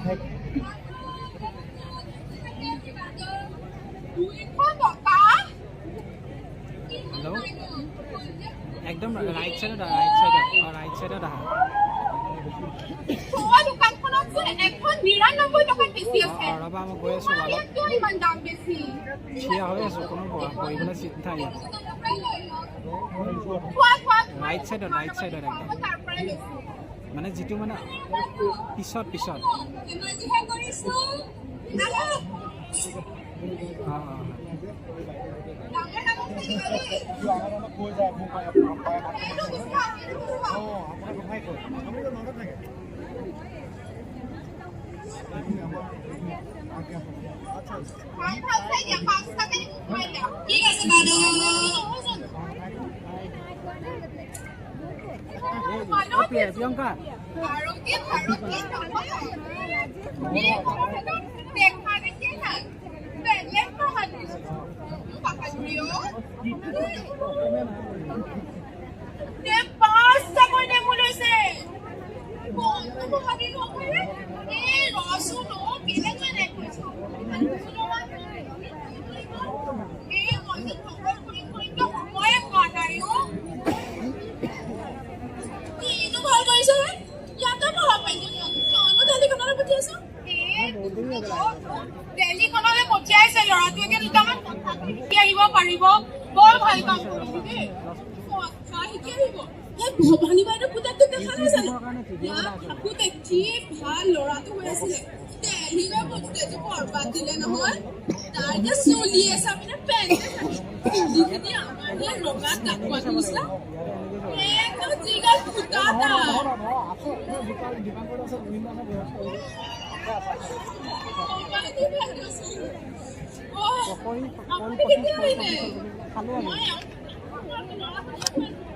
Hello एकदम right side आहा তোৰ দোকানখনত যে এখন 99 টকাত বেছি আছে ৰবা মই গৈ আছো অলপ কিয় ইমান দাম বেছি থিয়া হৈ আছো কোনো বহিবলৈ চিট নাই ৰাইট সাইডত একদম মানে যেটো মানে পিছত ঠিক আছে বাইদেউ প্ৰিয়ঙ্কা দেল্লীখনলৈ পঠিয়াইছে ল'ৰাটোকে দুটামান কথা শিকি আহিব পাৰিব বৰ ভাল কাম কৰিছে দেই কথা শিকি আহিব ভৱানী বাইদেউ পুতেকটো দেখা নাই জানো পুতেক কি ভাল ল'ৰাটো হৈ আছিলে দেল্লীলৈ পুতেকটো বৰবাদ দিলে নহয় তাৰ যে চলি আছে আপুনি পেণ্টে থাকে আমাৰ যে ৰঙা টাকুৱাত নিচিনা একদম জিগাৰ ফুটা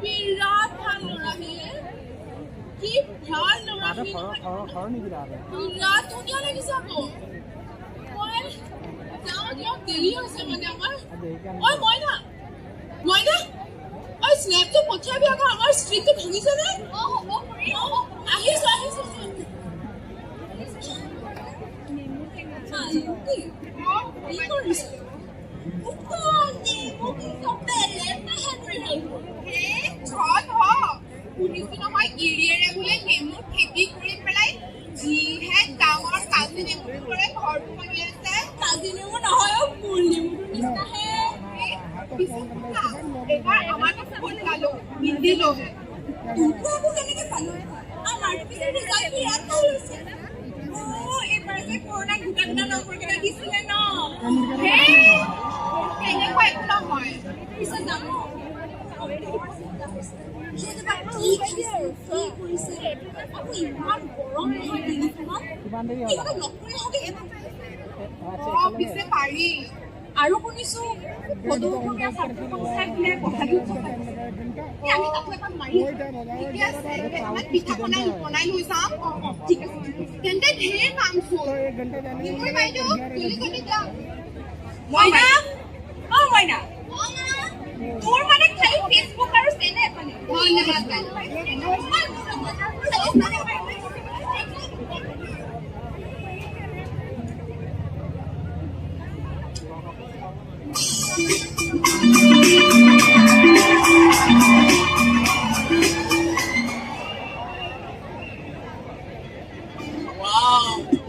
বিৰাট ভাল ল'ৰা কি ভাল ল'ৰা বিৰাট ধুনীয়া লাগিছে আকৌ মই যাওঁ দিয়ক দেৰি হৈছে মানে আমাৰ ঐ মইনা ঐ স্নেপটো পঠিয়াবি আকৌ আমাৰ ষ্ট্ৰীটটো ভাঙিছেনে আহিছো খেতি কৰি পেলাই যিহে ডাঙৰ কাজি নেমু কৰে ঘৰটো মানি আছে কাজি নেমু নহয় ফুল নেমুটোৰ নিচিনাহে এবাৰ আমাকে ফুল পালো নিদিলো তোকো কেনেকে পালো আমাৰ ৰিজাল্ট বিৰাট ভাল হৈছে এইবাৰ যে কৰোণা গোটা নম্বৰ কেইটা দিছিলে ন কেনেকুৱা একো নহয় পিছত যাম পাৰি আৰু শুনিছো পিঠা বনাই লৈ যাম ঠিক আছে তেন্তে ঢেৰ কাম মইনা তোৰ মানে খালি ফেচবুক আৰু চেনেল মানে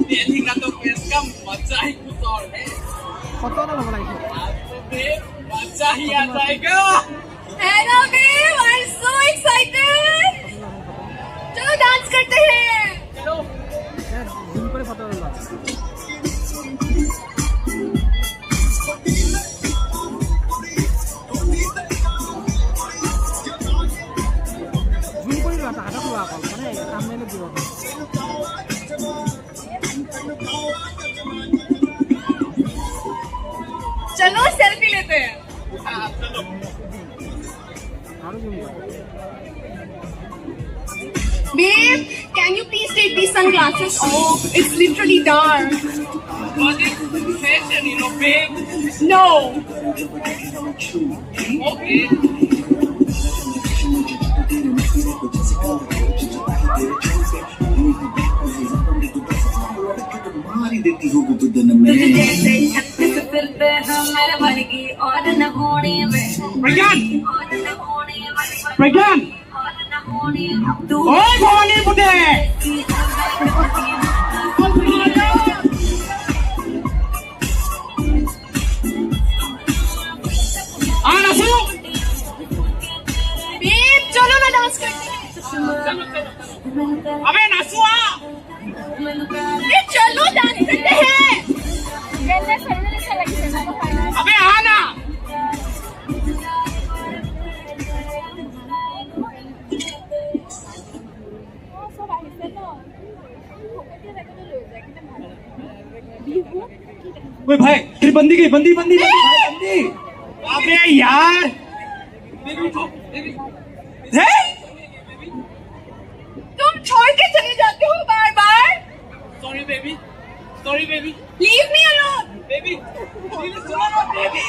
दिल्ली का तो फेस का मजा ही कुछ और है पता ना लगा मजा ही आ जाएगा hello babe I am so excited चलो डांस करते हैं चलो यार दिन पर पता लगा दिन पर रहा था हुआ कल माने सामने में दियो चलो सेल्फी लेते हैं Babe, can you please take these sunglasses off? It's literally dark. But it's fashion, you know, babe. No. Okay. देती हो वो तो दिन में जैसे छत्तीस फिरते हैं मेरे वर्गी और न होने में प्रज्ञान और न होने में प्रज्ञान और न होने तू ओए भवानी बुड्ढे आना सुनो बेब चलो ना डांस करते हैं अबे नासुआ अरे चलो डांस करते हैं अबे आना ओए भाई तेरी बंदी गई बंदी बंदी बंदी अबे यार है तुम छोड़ के चले जाते हो बार बार sorry baby leave me alone baby सुनो ना बेबी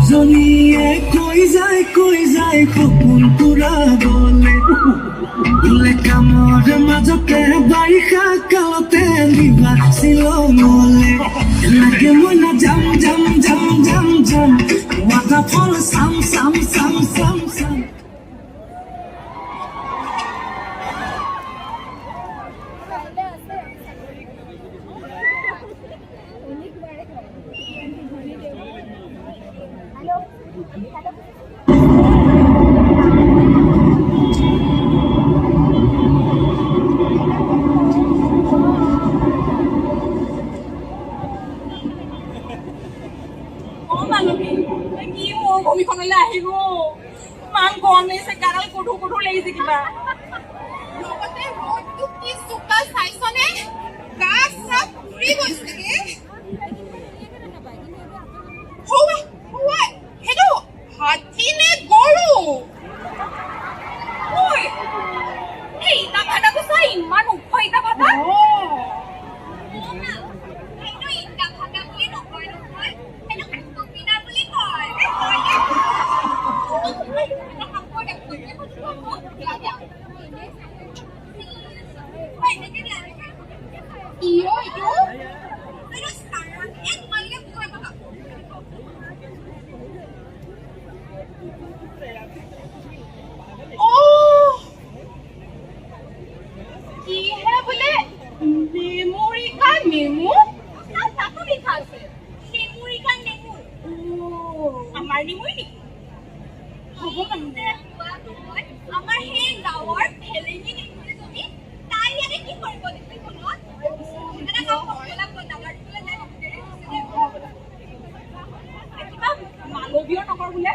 জনিয়ে কৈ যায় সপোন পুৰা বোলে কামৰ মাজতে বাৰিষা কালতে নিবা শ্বিলঙলে লাগে মই না যাম ৱাটাৰফল চাম ভূমিখনলৈ আহিব ইমান গৰম লাগিছে গাডাল কঠোৰ লাগিছে কিবা লগতে ৰ'দটো কি চোকা চাইছনে গা চব পুৰি গৈছে সেইটো হাতী নে গৰু ঐ এই ইটা ভাটাটো চাই ইমান ওখ ইটা ভাটা আমাৰ সেই গাঁৱৰ ফেলেঙি নেকি তুমি তাই ইয়াতে কি কৰিব দিছে ফোনত এটা কাম কৰলাম দাদাটোলে যাই কিবা মানৱীয় নকৰ বোলে